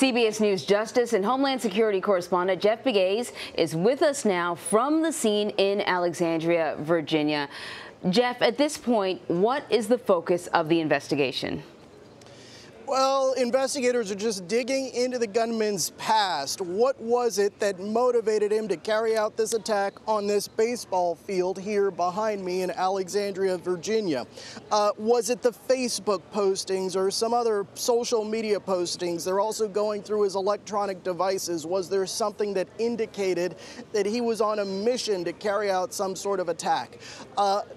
CBS News Justice and Homeland Security correspondent Jeff Pegues is with us now from the scene in Alexandria, Virginia. Jeff, at this point, what is the focus of the investigation? Well, investigators are just digging into the gunman's past. What was it that motivated him to carry out this attack on this baseball field here behind me in Alexandria, Virginia? Was it the Facebook postings or some other social media postings? They're also going through his electronic devices. Was there something that indicated that he was on a mission to carry out some sort of attack?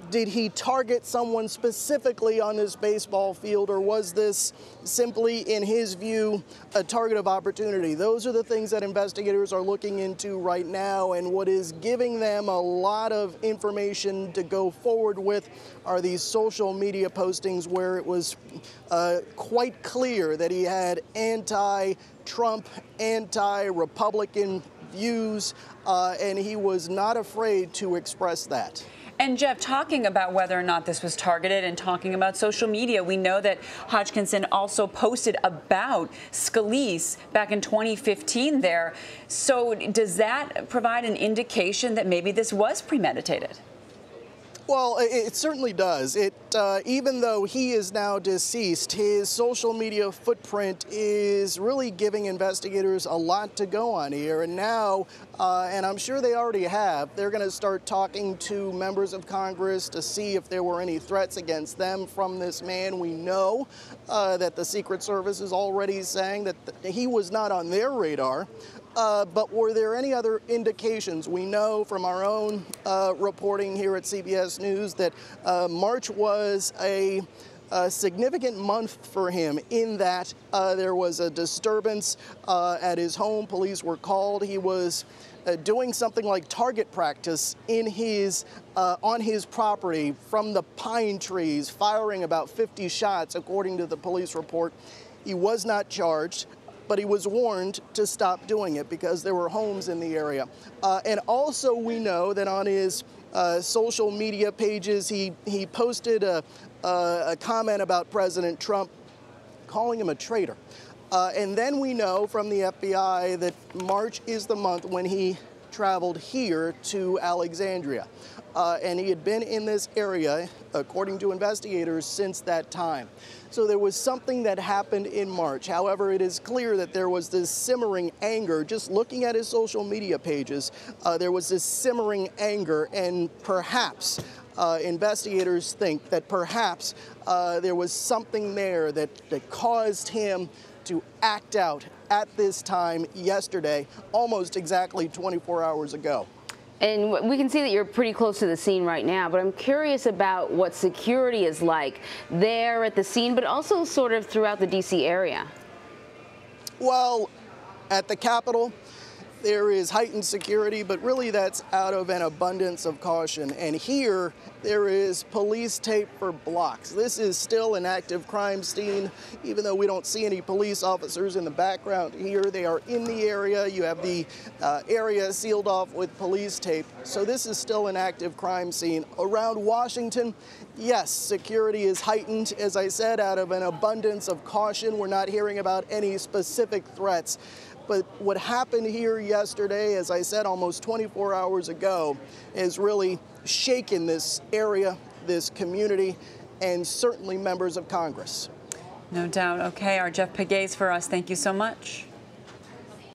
Did he target someone specifically on this baseball field, or was this simply, in his view, a target of opportunity? Those are the things that investigators are looking into right now, and what is giving them a lot of information to go forward with are these social media postings where it was quite clear that he had anti-Trump, anti-Republican views, and he was not afraid to express that. And Jeff, talking about whether or not this was targeted and talking about social media, we know that Hodgkinson also posted about Scalise back in 2015 there. So does that provide an indication that maybe this was premeditated? Well, it certainly does. Even though he is now deceased, his social media footprint is really giving investigators a lot to go on here. And now, and I'm sure they already have, they're going to start talking to members of Congress to see if there were any threats against them from this man. We know that the Secret Service is already saying that he was not on their radar. But were there any other indications? We know from our own reporting here at CBS News that March was a significant month for him in that there was a disturbance at his home. Police were called. He was doing something like target practice in his on his property from the pine trees, firing about 50 shots, according to the police report. He was not charged, but he was warned to stop doing it because there were homes in the area. And also we know that on his social media pages, he posted a comment about President Trump, calling him a traitor. And then we know from the FBI that March is the month when he traveled here to Alexandria. And he had been in this area, according to investigators, since that time. So there was something that happened in March. However, it is clear that there was this simmering anger. Just looking at his social media pages, there was this simmering anger, and perhaps investigators think that perhaps there was something there that caused him to act out at this time yesterday, almost exactly 24 hours ago. And we can see that you're pretty close to the scene right now, but I'm curious about what security is like there at the scene, but also sort of throughout the D.C. area. Well, at the Capitol, there is heightened security, but really that's out of an abundance of caution. And here, there is police tape for blocks. This is still an active crime scene, even though we don't see any police officers in the background here. They are in the area. You have the area sealed off with police tape. So this is still an active crime scene. Around Washington, yes, security is heightened, as I said, out of an abundance of caution. We're not hearing about any specific threats. But what happened here yesterday, as I said, almost 24 hours ago, has really shaken this area, this community, and certainly members of Congress. No doubt. Okay, our Jeff Pegues for us. Thank you so much.